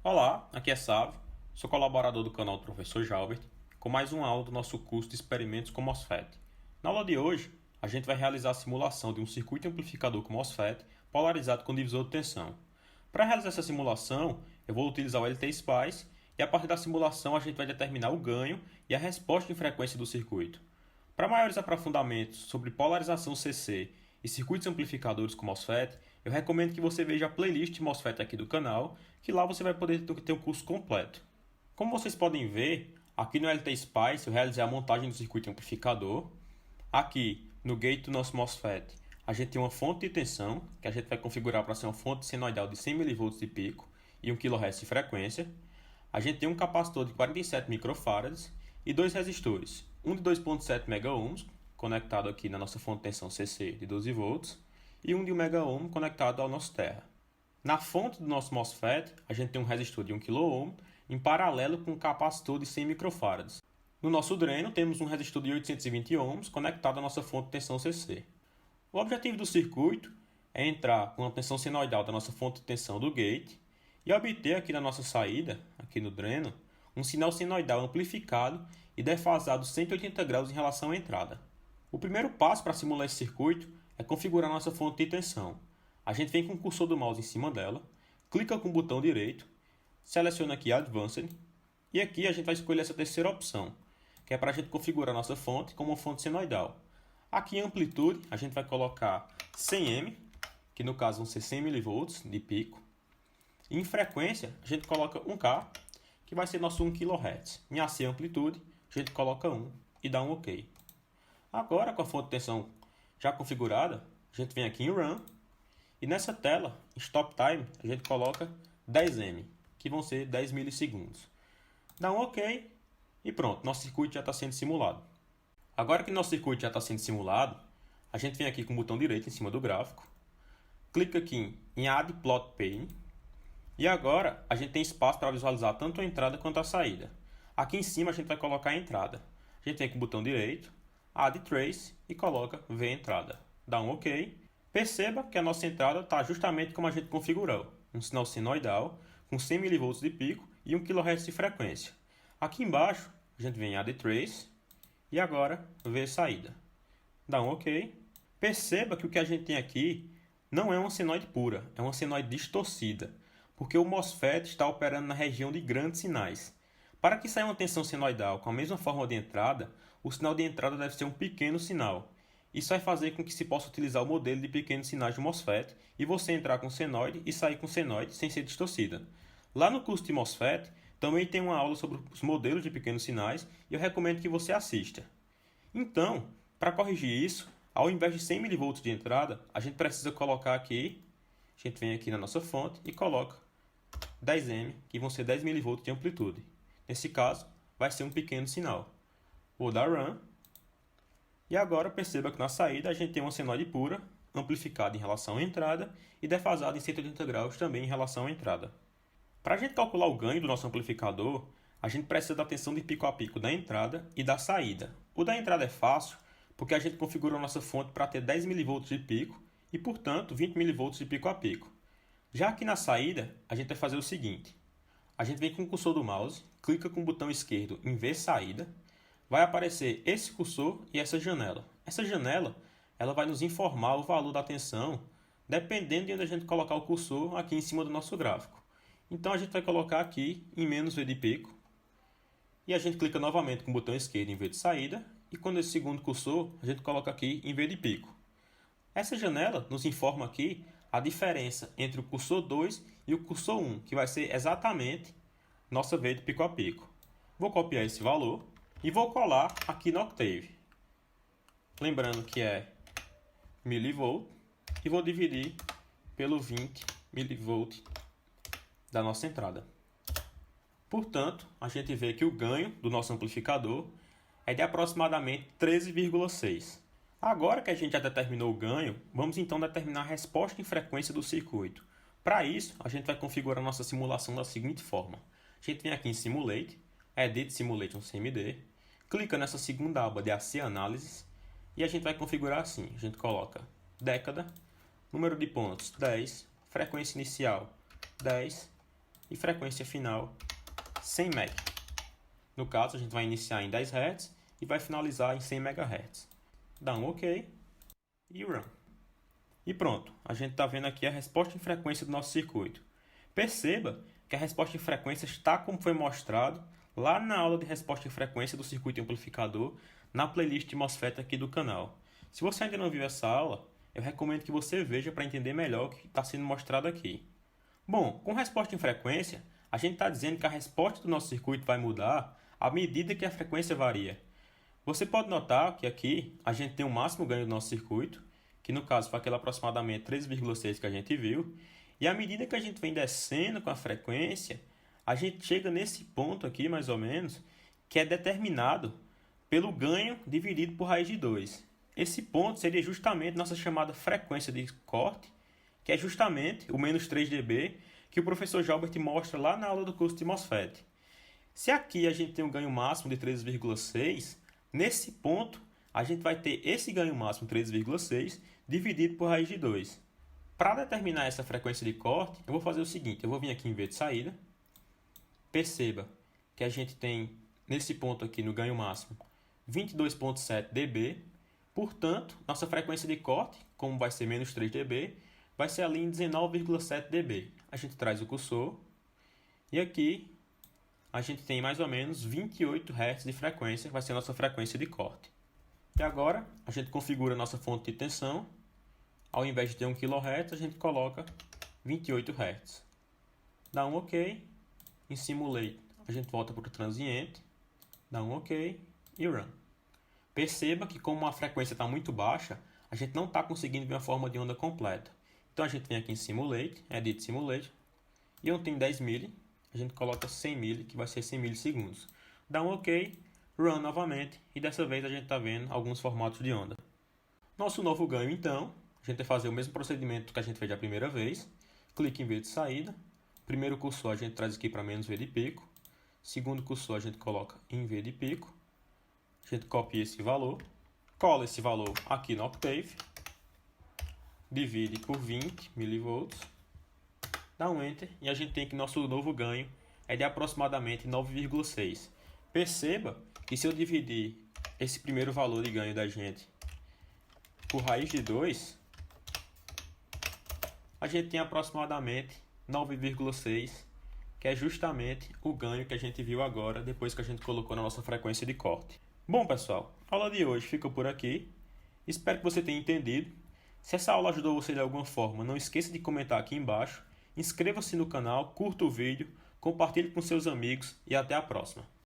Olá, aqui é Sávio, sou colaborador do canal do Professor Jalbert, com mais uma aula do nosso curso de experimentos com MOSFET. Na aula de hoje, a gente vai realizar a simulação de um circuito amplificador com MOSFET polarizado com divisor de tensão. Para realizar essa simulação, eu vou utilizar o LTSpice e a partir da simulação a gente vai determinar o ganho e a resposta em frequência do circuito. Para maiores aprofundamentos sobre polarização CC e circuitos amplificadores com MOSFET, eu recomendo que você veja a playlist MOSFET aqui do canal, que lá você vai poder ter o curso completo. Como vocês podem ver, aqui no LTSpice eu realizei a montagem do circuito amplificador. Aqui no gate do nosso MOSFET a gente tem uma fonte de tensão, que a gente vai configurar para ser uma fonte senoidal de 100 mV de pico e 1 kHz de frequência. A gente tem um capacitor de 47 microfarads e dois resistores, um de 2.7 MΩ, conectado aqui na nossa fonte de tensão CC de 12 volts, e um de 1 MΩ conectado ao nosso terra. Na fonte do nosso MOSFET, a gente tem um resistor de 1 kΩ em paralelo com um capacitor de 100 microfarads. No nosso dreno, temos um resistor de 820 ohms conectado à nossa fonte de tensão CC. O objetivo do circuito é entrar com a tensão senoidal da nossa fonte de tensão do gate e obter aqui na nossa saída, aqui no dreno, um sinal senoidal amplificado e defasado 180 graus em relação à entrada. O primeiro passo para simular esse circuito é configurar nossa fonte de tensão. A gente vem com o cursor do mouse em cima dela, clica com o botão direito, seleciona aqui Advanced e aqui a gente vai escolher essa terceira opção, que é para a gente configurar nossa fonte como uma fonte senoidal. Aqui em amplitude a gente vai colocar 100M, que no caso vão ser 100 mV de pico. E em frequência a gente coloca 1K, que vai ser nosso 1 kHz. Em AC amplitude a gente coloca 1 e dá um OK. Agora com a fonte de tensão já configurada, a gente vem aqui em Run e nessa tela, em Stop Time, a gente coloca 10M, que vão ser 10 milissegundos. Dá um OK e pronto, nosso circuito já está sendo simulado. Agora que nosso circuito já está sendo simulado, a gente vem aqui com o botão direito em cima do gráfico, clica aqui em Add Plot Pane e agora a gente tem espaço para visualizar tanto a entrada quanto a saída. Aqui em cima a gente vai colocar a entrada. A gente vem com o botão direito, Add Trace e coloca V entrada. Dá um OK. Perceba que a nossa entrada está justamente como a gente configurou. Um sinal senoidal com 100 mV de pico e 1 kHz de frequência. Aqui embaixo a gente vem em Add Trace e agora V saída. Dá um OK. Perceba que o que a gente tem aqui não é uma senoide pura, é uma senoide distorcida, porque o MOSFET está operando na região de grandes sinais. Para que saia uma tensão senoidal com a mesma forma de entrada, o sinal de entrada deve ser um pequeno sinal. Isso vai fazer com que se possa utilizar o modelo de pequenos sinais do MOSFET e você entrar com senoide e sair com senoide sem ser distorcida. Lá no curso de MOSFET também tem uma aula sobre os modelos de pequenos sinais e eu recomendo que você assista. Então, para corrigir isso, ao invés de 100 mV de entrada, a gente precisa colocar aqui, a gente vem aqui na nossa fonte e coloca 10M, que vão ser 10 mV de amplitude. Nesse caso, vai ser um pequeno sinal. Vou dar Run. E agora perceba que na saída a gente tem uma senoide pura, amplificada em relação à entrada e defasada em 180 graus também em relação à entrada. Para a gente calcular o ganho do nosso amplificador, a gente precisa da tensão de pico a pico da entrada e da saída. O da entrada é fácil, porque a gente configurou a nossa fonte para ter 10 mV de pico e, portanto, 20 mV de pico a pico. Já aqui na saída, a gente vai fazer o seguinte. A gente vem com o cursor do mouse, clica com o botão esquerdo em Ver Saída, vai aparecer esse cursor e essa janela. Essa janela ela vai nos informar o valor da tensão, dependendo de onde a gente colocar o cursor aqui em cima do nosso gráfico. Então a gente vai colocar aqui em menos V de pico, e a gente clica novamente com o botão esquerdo em V de saída, e quando esse segundo cursor, a gente coloca aqui em V de pico. Essa janela nos informa aqui a diferença entre o cursor 2 e o cursor 1, que vai ser exatamente nossa V de pico a pico. Vou copiar esse valor e vou colar aqui no Octave. Lembrando que é milivolt e vou dividir pelo 20 mV da nossa entrada. Portanto, a gente vê que o ganho do nosso amplificador é de aproximadamente 13,6. Agora que a gente já determinou o ganho, vamos então determinar a resposta em frequência do circuito. Para isso, a gente vai configurar nossa simulação da seguinte forma. A gente vem aqui em Simulate, Edit Simulation CMD, clica nessa segunda aba de AC Analysis e a gente vai configurar assim. A gente coloca década, número de pontos 10, frequência inicial 10 e frequência final 100 MHz. No caso, a gente vai iniciar em 10 Hz e vai finalizar em 100 MHz. Dá um OK e Run. E pronto, a gente está vendo aqui a resposta em frequência do nosso circuito. Perceba que a resposta em frequência está como foi mostrado lá na aula de resposta em frequência do circuito amplificador, na playlist de MOSFET aqui do canal. Se você ainda não viu essa aula, eu recomendo que você veja para entender melhor o que está sendo mostrado aqui. Bom, com resposta em frequência, a gente está dizendo que a resposta do nosso circuito vai mudar à medida que a frequência varia. Você pode notar que aqui a gente tem o máximo ganho do nosso circuito, que no caso foi aquele aproximadamente 13,6 que a gente viu, e à medida que a gente vem descendo com a frequência, a gente chega nesse ponto aqui, mais ou menos, que é determinado pelo ganho dividido por raiz de 2. Esse ponto seria justamente nossa chamada frequência de corte, que é justamente o menos 3 dB, que o professor Jalbert mostra lá na aula do curso de MOSFET. Se aqui a gente tem um ganho máximo de 13,6, nesse ponto a gente vai ter esse ganho máximo 13,6 dividido por raiz de 2. Para determinar essa frequência de corte, eu vou fazer o seguinte, eu vou vir aqui em V de saída. Perceba que a gente tem, nesse ponto aqui, no ganho máximo, 22,7 dB. Portanto, nossa frequência de corte, como vai ser menos 3 dB, vai ser ali em 19,7 dB. A gente traz o cursor e aqui a gente tem mais ou menos 28 Hz de frequência, vai ser a nossa frequência de corte. E agora, a gente configura a nossa fonte de tensão. Ao invés de ter 1 kHz, a gente coloca 28 Hz. Dá um OK. Em Simulate, a gente volta para o transiente. Dá um OK e Run. Perceba que como a frequência está muito baixa, a gente não está conseguindo ver uma forma de onda completa. Então a gente vem aqui em Simulate, Edit Simulate. E onde tem 10 mili, a gente coloca 100 mili, que vai ser 100 milissegundos. Dá um OK, Run novamente. E dessa vez a gente está vendo alguns formatos de onda. Nosso novo ganho, então, a gente vai fazer o mesmo procedimento que a gente fez da primeira vez. Clique em V de saída. Primeiro cursor a gente traz aqui para menos V de pico. Segundo cursor a gente coloca em V de pico. A gente copia esse valor. Cola esse valor aqui no Octave. Divide por 20 mV. Dá um Enter. E a gente tem que nosso novo ganho é de aproximadamente 9,6. Perceba que se eu dividir esse primeiro valor de ganho da gente por raiz de 2, a gente tem aproximadamente 9,6, que é justamente o ganho que a gente viu agora, depois que a gente colocou na nossa frequência de corte. Bom, pessoal, a aula de hoje fica por aqui. Espero que você tenha entendido. Se essa aula ajudou você de alguma forma, não esqueça de comentar aqui embaixo. Inscreva-se no canal, curta o vídeo, compartilhe com seus amigos e até a próxima.